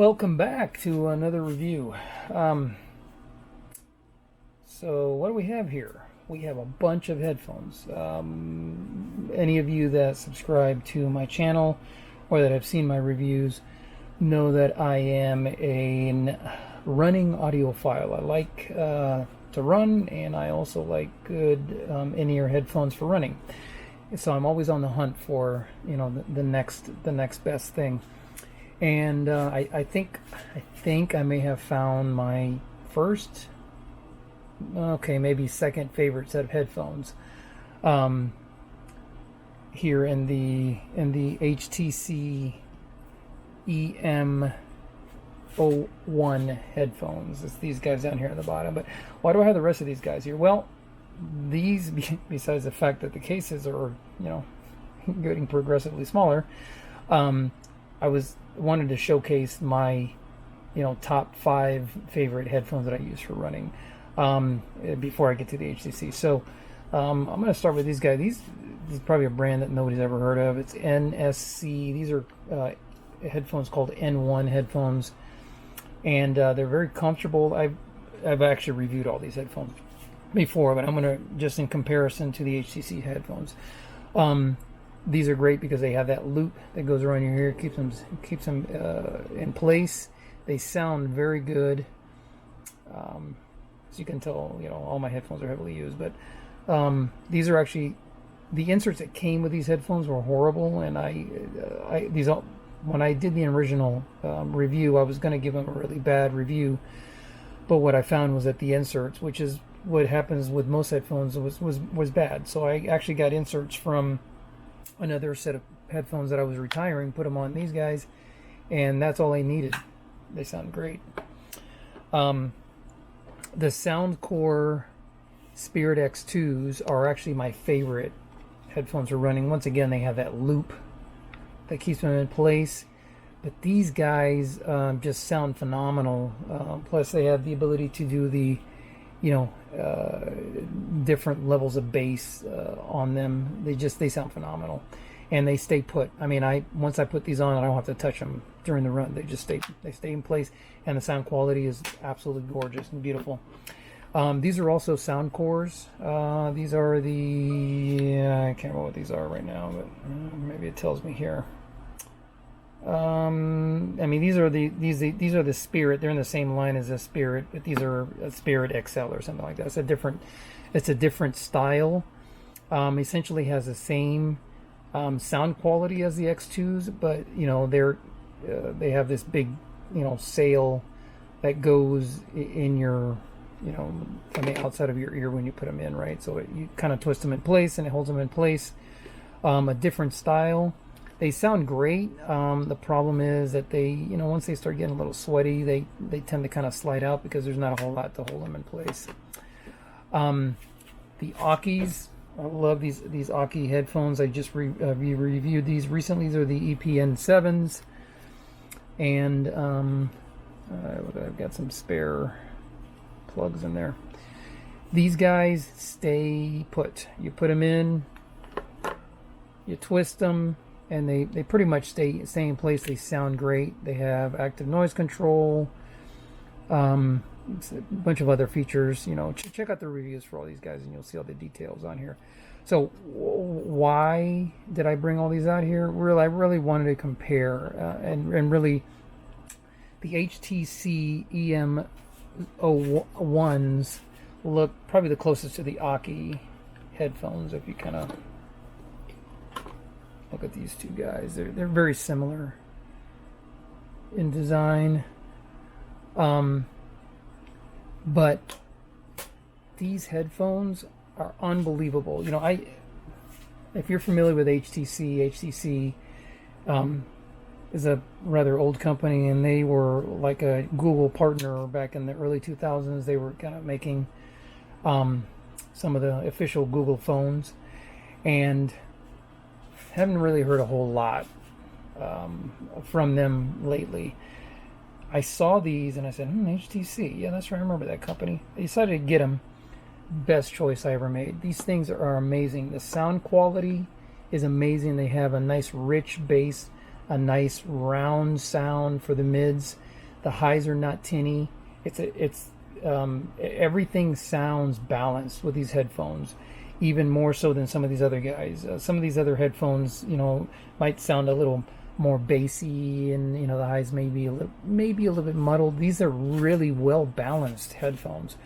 Welcome back to another review. So what do we have here? We have a bunch of headphones. Any of you that subscribe to my channel or that have seen my reviews know that I am a running audiophile. I like to run, and I also like good in-ear headphones for running. So I'm always on the hunt for the next best thing. And I think I may have found my first, maybe second favorite set of headphones here in the HTC E-mo1 headphones. It's these guys down here at the bottom. But why do I have the rest of these guys here? Well, these, besides the fact that the cases are getting progressively smaller, I wanted to showcase my top 5 favorite headphones that I use for running before I get to the HTC. So I'm going to start with these guys. This is probably a brand that nobody's ever heard of. It's NSC. These are headphones called N1 headphones, and they're very comfortable. I've actually reviewed all these headphones before, but I'm going to just in comparison to the HTC headphones. These are great because they have that loop that goes around your ear, keeps them in place. They sound very good. As you can tell, all my headphones are heavily used. But these are actually, the inserts that came with these headphones were horrible. And when I did the original review, I was going to give them a really bad review. But what I found was that the inserts, which is what happens with most headphones, was bad. So I actually got inserts from another set of headphones that I was retiring, put them on these guys, and that's all I needed. They sound great. The Soundcore Spirit X2s are actually my favorite headphones for running. Once again, they have that loop that keeps them in place, but these guys just sound phenomenal. Plus they have the ability to do the different levels of bass on them. They sound phenomenal, and they stay put. I mean, once I put these on, I don't have to touch them during the run. They stay in place, and the sound quality is absolutely gorgeous and beautiful. These are also Soundcores. These are I can't remember what these are right now, but maybe it tells me here. I mean, these are the Spirit. They're in the same line as the Spirit, but these are a Spirit XL or something like that. It's a different style. Essentially has the same sound quality as the X2s, but they have this big sail that goes in your from the outside of your ear when you put them in, right? So you kind of twist them in place and it holds them in place. A different style. They sound great. The problem is that they, once they start getting a little sweaty, they tend to kind of slide out because there's not a whole lot to hold them in place. The Akis, I love these Aki headphones. I just reviewed these recently. These are the EPN7s, and I've got some spare plugs in there. These guys stay put. You put them in, you twist them, and they pretty much stay in place. They sound great. They have active noise control, it's a bunch of other features. Check out the reviews for all these guys, and you'll see all the details on here. So why did I bring all these out here? I really wanted to compare, and really, the HTC EM01s look probably the closest to the Aki headphones. If you kind of look at these two guys, they're very similar in design, but these headphones are unbelievable. If you're familiar with HTC is a rather old company, and they were like a Google partner back in the early 2000s. They were kind of making some of the official Google phones, and haven't really heard a whole lot from them lately. I saw these and I said, HTC, yeah, that's right, I remember that company. I decided to get them. Best choice I ever made. These things are amazing. The sound quality is amazing. They have a nice rich bass. a nice round sound for the mids. The highs are not tinny. Everything sounds balanced with these headphones, even more so than some of these other guys. Some of these other headphones, might sound a little more bassy, and the highs maybe a little bit muddled. These are really well balanced headphones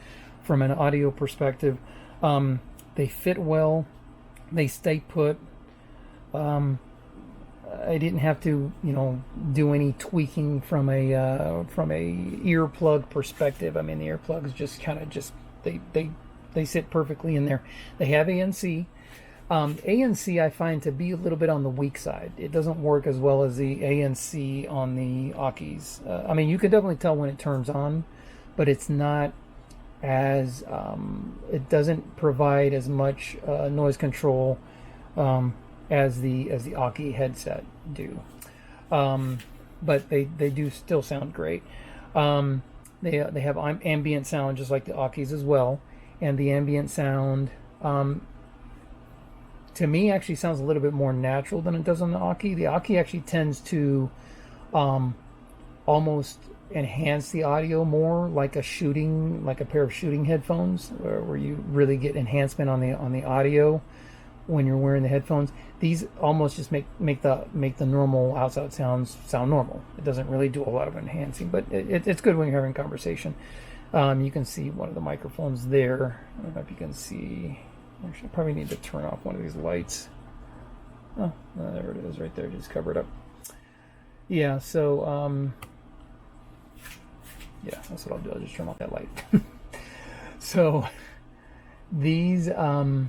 from an audio perspective. They fit well. They stay put. I didn't have to, do any tweaking from a earplug perspective. I mean, the earplugs just kind of they sit perfectly in there. They have ANC. ANC I find to be a little bit on the weak side. It doesn't work as well as the ANC on the Akis. I mean, you can definitely tell when it turns on, but it's not as it doesn't provide as much noise control as the Aki headset do, but they do still sound great. They have ambient sound just like the Akis as well, and the ambient sound to me actually sounds a little bit more natural than it does on the Aki. The Aki actually tends to almost enhance the audio more, like a pair of shooting headphones, where you really get enhancement on the audio when you're wearing the headphones. These almost just make the normal outside sounds sound normal. It doesn't really do a lot of enhancing, but it's good when you're having conversation. You can see one of the microphones there. I don't know if you can see. Actually, I probably need to turn off one of these lights. Oh, there it is right there. Just cover it up. Yeah, so yeah, that's what I'll do. I'll just turn off that light. So these have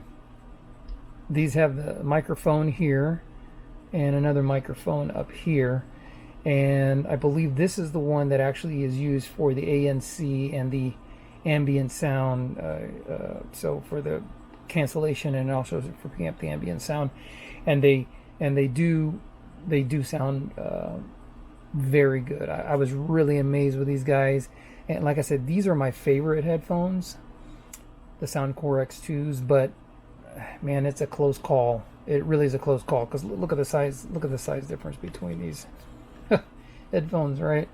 the microphone here and another microphone up here, and I believe this is the one that actually is used for the ANC and the ambient sound, so for the cancellation and also for picking up the ambient sound, and they do sound very good. I was really amazed with these guys, and like I said, these are my favorite headphones, the Soundcore X2s, but man, it's a close call. It really is a close call, because look at the size difference between these headphones, right?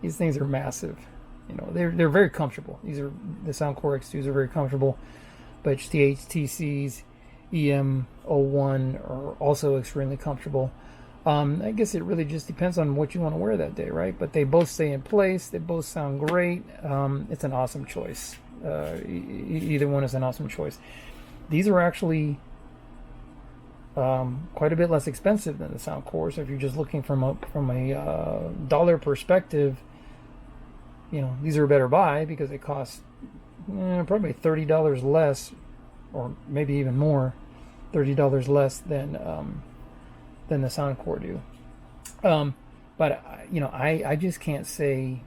These things are massive. They're very comfortable. The Soundcore X2s are very comfortable, but the HTCs E-mo1 are also extremely comfortable. I guess it really just depends on what you want to wear that day, right? But they both stay in place. They both sound great. It's an awesome choice. Either one is an awesome choice. These are actually quite a bit less expensive than the Soundcore. So if you're just looking from a dollar perspective, these are a better buy, because they cost probably $30 less, or maybe even more, $30 less than the Soundcore do. But I just can't say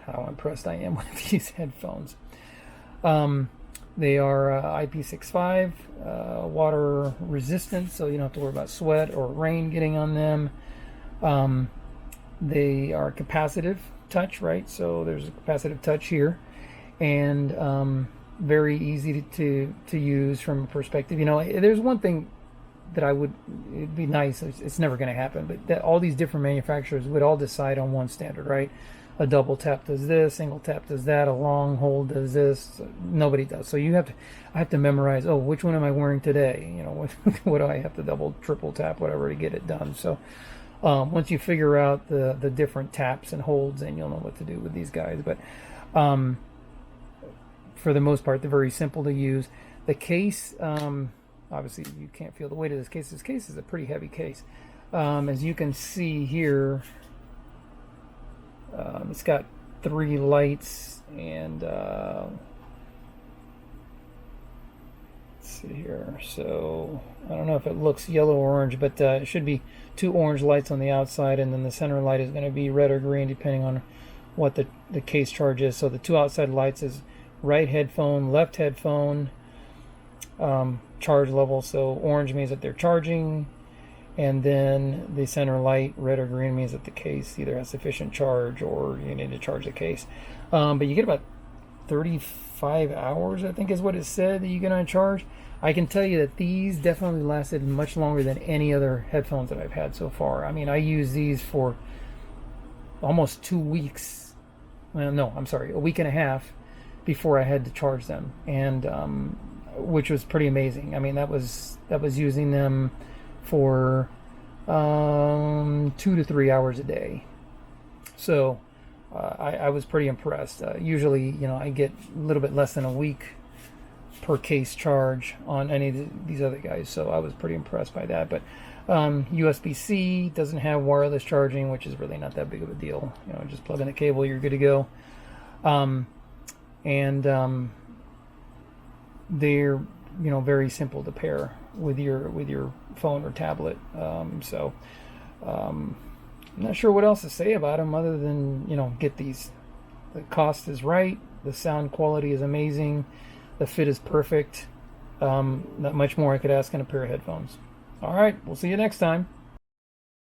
how impressed I am with these headphones. They are IP65, water resistant, so you don't have to worry about sweat or rain getting on them. They are capacitive touch, right? So there's a capacitive touch here, and very easy to use from a perspective. There's one thing that it'd be nice, it's never going to happen, but that all these different manufacturers would all decide on one standard, right? A double tap does this, single tap does that, a long hold does this. Nobody does. So I have to memorize, which one am I wearing today? What do I have to double, triple tap, whatever, to get it done? So once you figure out the different taps and holds, then you'll know what to do with these guys. But for the most part, they're very simple to use. The case, obviously you can't feel the weight of this case. This case is a pretty heavy case. As you can see here, it's got 3 lights, and let's see here. So I don't know if it looks yellow or orange, but it should be 2 orange lights on the outside, and then the center light is going to be red or green depending on what the case charge is. So the 2 outside lights is right headphone, left headphone, charge level. So orange means that they're charging, and then the center light, red or green, means that the case either has sufficient charge or you need to charge the case. But you get about 35 hours, I think is what it said that you get on a charge. I can tell you that these definitely lasted much longer than any other headphones that I've had so far. I mean, I used these for almost 2 weeks. Well, no, I'm sorry, a week and a half before I had to charge them, and which was pretty amazing. I mean, that was using them for 2 to 3 hours a day. So I was pretty impressed. Usually, I get a little bit less than a week per case charge on any of these other guys, so I was pretty impressed by that. But USB-C doesn't have wireless charging, which is really not that big of a deal. Just plug in the cable, you're good to go. They're very simple to pair with your phone or tablet. I'm not sure what else to say about them other than get these. The cost is right, the sound quality is amazing, the fit is perfect. Not much more I could ask in a pair of headphones. All right, we'll see you next time.